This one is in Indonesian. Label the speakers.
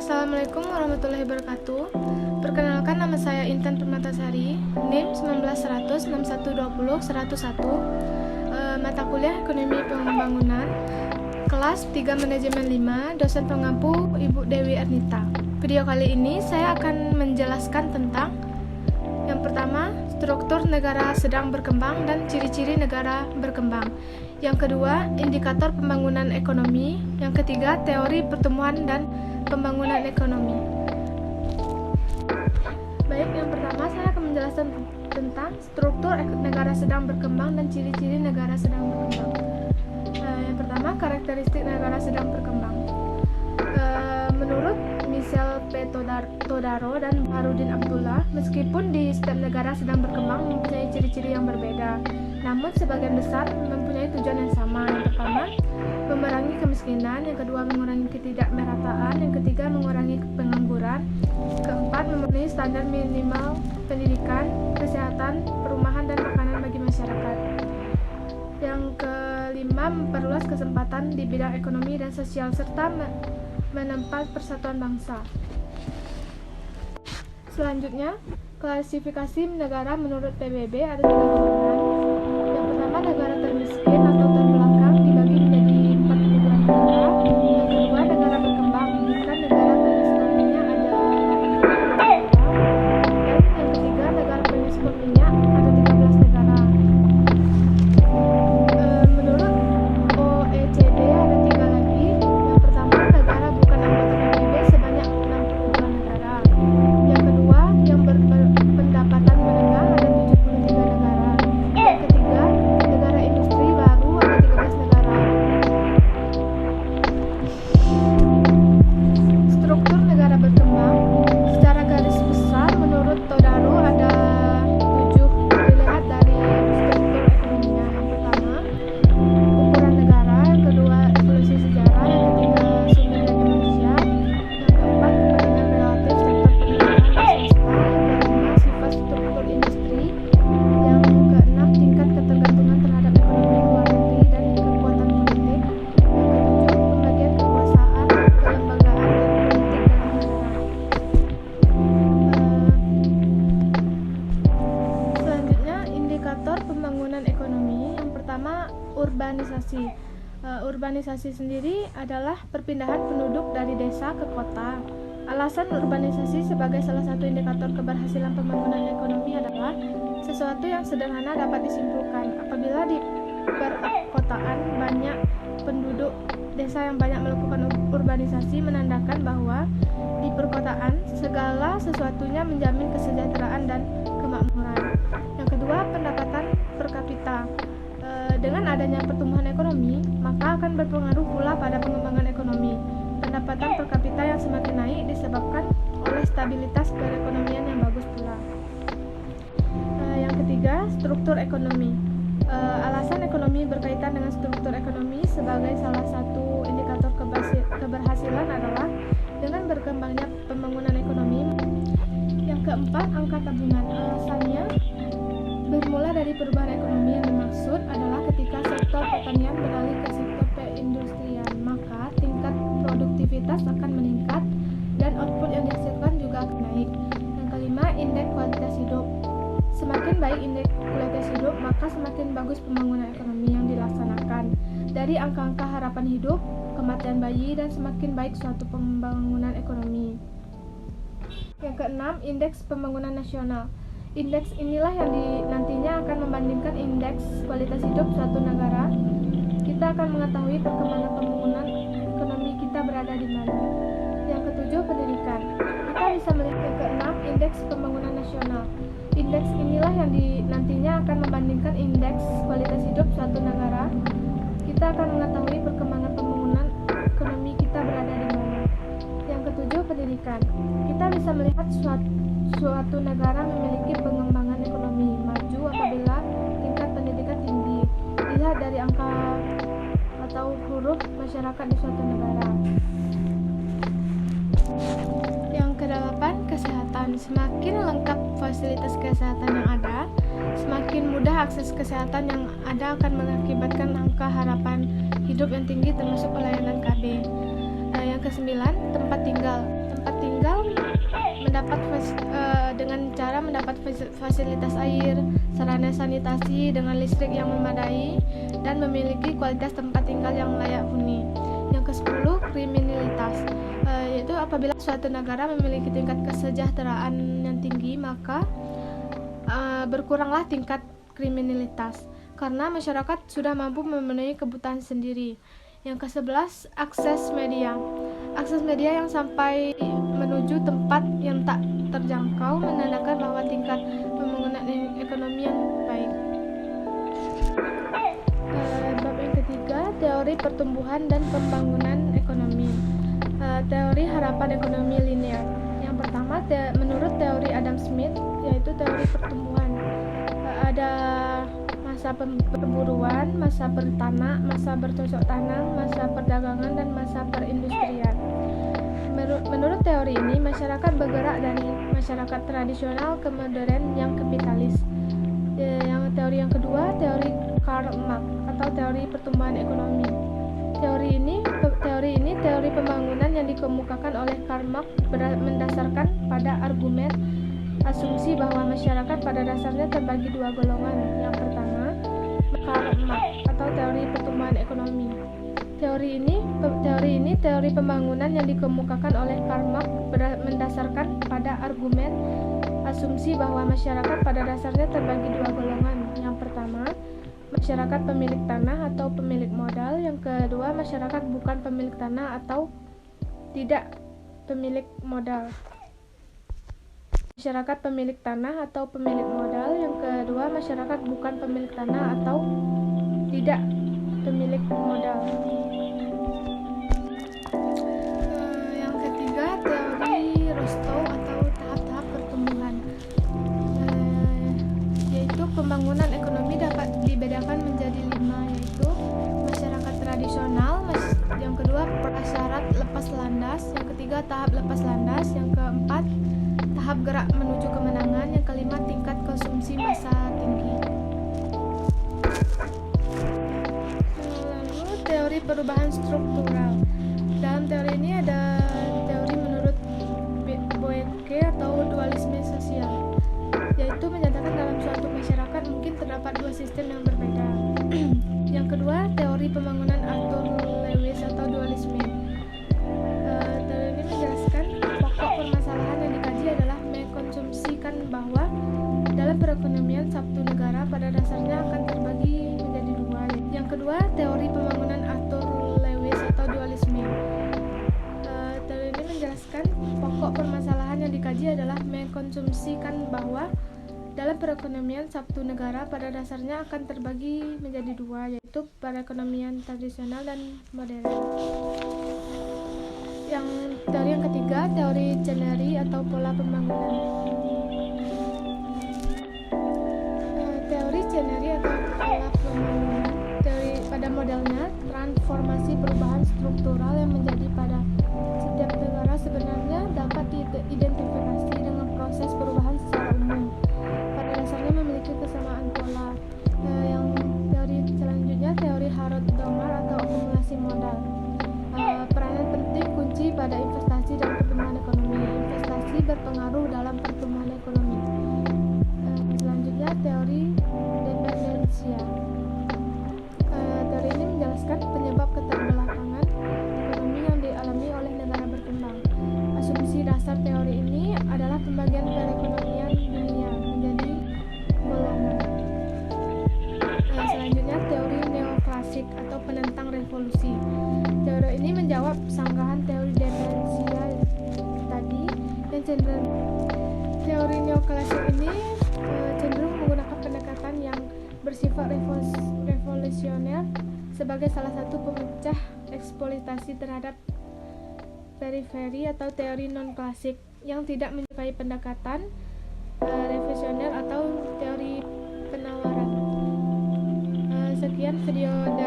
Speaker 1: Assalamualaikum warahmatullahi wabarakatuh. Perkenalkan, nama saya Intan Permatasari, NIM 1900612001, mata kuliah Ekonomi Pembangunan, kelas 3 Manajemen 5, dosen pengampu Ibu Dewi Ernita. Video kali ini saya akan menjelaskan tentang yang pertama, struktur negara sedang berkembang dan ciri-ciri negara berkembang. Yang kedua, indikator pembangunan ekonomi. Yang ketiga, teori pertumbuhan dan pembangunan ekonomi. Baik, yang pertama saya akan menjelaskan tentang struktur negara sedang berkembang dan ciri-ciri negara sedang berkembang. Yang pertama, karakteristik negara sedang berkembang. Menurut Michel P. Todaro dan Harudin Abdullah, meskipun di setiap negara sedang berkembang mempunyai ciri-ciri yang berbeda, namun sebagian besar mempunyai tujuan yang sama. Yang pertama, memerangi kemiskinan. Yang kedua, mengurangi ketidakmerataan. Yang ketiga, mengurangi pengangguran. Keempat, memenuhi standar minimal pendidikan, kesehatan, perumahan, dan makanan bagi masyarakat. Yang kelima, memperluas kesempatan di bidang ekonomi dan sosial serta menempat persatuan bangsa. Selanjutnya, klasifikasi negara menurut PBB ada 3 golongan. Yang pertama, negara termiskin atau terbelakang dibagi menjadi 4 kategori negara. Yang kedua, negara berkembang, bukan negara pengekspor minyak ada 8 negara. Dan yang ketiga, negara pengekspor minyak ada 13 negara. Menurut OECD ada 3 lagi. Yang pertama, negara bukan anggota PBB sebanyak 62 negara. Yang kedua, yang berpendapatan menengah ada 73 negara. Yang ketiga, negara industri baru ada 13 negara. Struktur negara berkembang secara garis besar menurut Todaro ada 7 dilihat dari struktur ekonominya. Yang pertama, ukuran negara. Yang kedua, evolusi sejarah. Yang ketiga, sumber daya manusia. Yang keempat, kepentingan relatif sektor pemerintahan dan swasta. Yang kelima, sifat struktur industri. Yang keenam, tingkat ketergantungan terhadap ekonomi luar negeri dan kekuatan politik. Yang ketujuh, pembagian kekuasaan, kelembagaan, dan politik dalam negara. Selanjutnya, indikator pembangunan ekonomi. Yang pertama, urbanisasi. Urbanisasi sendiri adalah perpindahan penduduk dari desa ke kota. Alasan urbanisasi sebagai salah satu indikator keberhasilan pembangunan ekonomi adalah sesuatu yang sederhana dapat disimpulkan. Apabila di perkotaan banyak penduduk, desa yang banyak melakukan urbanisasi menandakan bahwa di perkotaan segala sesuatunya menjamin kesejahteraan dan kemakmuran. Yang kedua, pendapatan per kapita. Dengan adanya pertumbuhan ekonomi, maka akan berpengaruh pula pada pengembangan ekonomi. Pendapatan per kapita yang semakin naik disebabkan oleh stabilitas perekonomian yang bagus pula. Yang ketiga, struktur ekonomi. Alasan ekonomi berkaitan dengan struktur ekonomi sebagai salah satu indikator keberhasilan adalah dengan berkembangnya pembangunan ekonomi. Yang keempat, angka tabungan. Alasannya bermula dari perubahan ekonomi yang dimaksud adalah ketika sektor pertanian beralih ke sektor perindustrian, maka tingkat produktivitas akan meningkat dan output yang dihasilkan juga akan naik. Yang kelima, indeks kualitas hidup. Semakin baik indeks kualitas hidup, maka semakin bagus pembangunan ekonomi yang dilaksanakan. Dari angka-angka harapan hidup, kematian bayi, dan semakin baik suatu pembangunan ekonomi. Yang keenam, indeks pembangunan nasional. Indeks inilah yang nantinya akan membandingkan indeks kualitas hidup suatu negara. Kita akan mengetahui perkembangan pembangunan ekonomi kita berada di mana. Yang ketujuh, pendidikan. Kita bisa melihat yang keenam, indeks pembangunan nasional. Indeks inilah yang nantinya akan membandingkan indeks kualitas hidup suatu negara. Kita akan mengetahui perkembangan pembangunan ekonomi kita berada di mana. Yang ketujuh, pendidikan. Kita bisa melihat suatu negara memiliki pengembangan ekonomi maju apabila tingkat pendidikan tinggi. Dilihat dari angka atau huruf masyarakat di suatu negara. Yang kedelapan, kesehatan. Semakin lengkap fasilitas kesehatan yang ada, semakin mudah akses kesehatan yang ada akan mengakibatkan angka harapan hidup yang tinggi termasuk pelayanan KB. Yang kesembilan, tempat tinggal. tempat tinggal dengan cara mendapat fasilitas air, sarana sanitasi dengan listrik yang memadai, dan memiliki kualitas tempat tinggal yang layak huni. Yang ke-10, kriminalitas, yaitu apabila suatu negara memiliki tingkat kesejahteraan yang tinggi, maka berkuranglah tingkat kriminalitas karena masyarakat sudah mampu memenuhi kebutuhan sendiri. Yang ke-11, akses media. Akses media yang sampai menuju tempat yang tak terjangkau menandakan bahwa tingkat pembangunan ekonomi yang baik. Bab yang ketiga, teori pertumbuhan dan pembangunan ekonomi. Teori harapan ekonomi linear. Yang pertama, menurut teori Adam Smith, yaitu teori pertumbuhan. Ada masa perburuan, masa bertanah, masa bercocok tanam, masa perdagangan, dan masa perindustrian. Menurut teori ini, masyarakat bergerak dari masyarakat tradisional ke modern yang kapitalis. Yang teori yang kedua, teori Karl Marx atau teori pertumbuhan ekonomi. Teori ini teori pembangunan yang dikemukakan oleh Karl Marx mendasarkan pada argumen asumsi bahwa masyarakat pada dasarnya terbagi dua golongan. Yang pertama, Karl Marx atau teori pertumbuhan ekonomi. Teori ini teori pembangunan yang dikemukakan oleh Karl Marx mendasarkan pada argumen asumsi bahwa masyarakat pada dasarnya terbagi dua golongan. Yang pertama, masyarakat pemilik tanah atau pemilik modal. Yang kedua, masyarakat bukan pemilik tanah atau tidak pemilik modal. Masyarakat pemilik tanah atau pemilik modal. Yang kedua, masyarakat bukan pemilik tanah atau tidak pemilik modal. Yang ketiga, teori Rostow atau tahap-tahap pertumbuhan, yaitu pembangunan ekonomi dapat dibedakan menjadi 5, yaitu masyarakat tradisional, yang kedua prasyarat lepas landas, yang ketiga tahap lepas landas, yang keempat tahap gerak menuju kemenangan, yang kelima tingkat konsumsi massa tinggi. Lalu teori perubahan struktural. Dalam teori ini ada teori menurut Boyke atau dualisme sosial, yaitu menyatakan dalam suatu masyarakat mungkin terdapat dua sistem yang berbeda. Yang kedua, teori pembangunan Arthur Lewis atau dualisme. Teori ini menjelaskan pokok permasalahan yang dikaji adalah mengkonsumsikan bahwa dalam perekonomian satu negara pada dasarnya akan terbagi menjadi dua. Yang kedua, teori pembangunan Arthur Lewis atau dualisme. Teori ini menjelaskan pokok permasalahan yang dikaji adalah mengkonsumsikan bahwa dalam perekonomian satu negara pada dasarnya akan terbagi menjadi dua, yaitu perekonomian tradisional dan modern. Yang teori yang ketiga, teori Chenery atau pola pembangunan. Teori Chenery atau pola pembangunan, teori pada modelnya transformasi perubahan struktural yang menjadi pada setiap negara sebenarnya dapat diidentifikasi dengan proses perubahan secara umum. Pada dasarnya memiliki kesamaan pola. Yang teori selanjutnya, teori Harold Domar atau akumulasi modal. Peranan penting kunci pada investasi dan pertumbuhan ekonomi. Investasi berpengaruh dalam pertumbuhan ekonomi. Selanjutnya, teori dependensia. Teori ini menjelaskan penyebab keterbelakangan ekonomi yang dialami oleh negara berkembang. Asumsi dasar teori ini adalah pembagian perekonomian dunia menjadi golongan. Selanjutnya, teori neoklasik atau penentang revolusi. Teori ini menjawab sanggahan teori dependensia tadi yang cenderung. Teori neoklasik ini cenderung menggunakan pendekatan yang bersifat revolusioner sebagai salah satu pemecah eksploitasi terhadap periferi, atau teori non-klasik yang tidak menyukai pendekatan revolusioner atau teori penawaran. Sekian video dari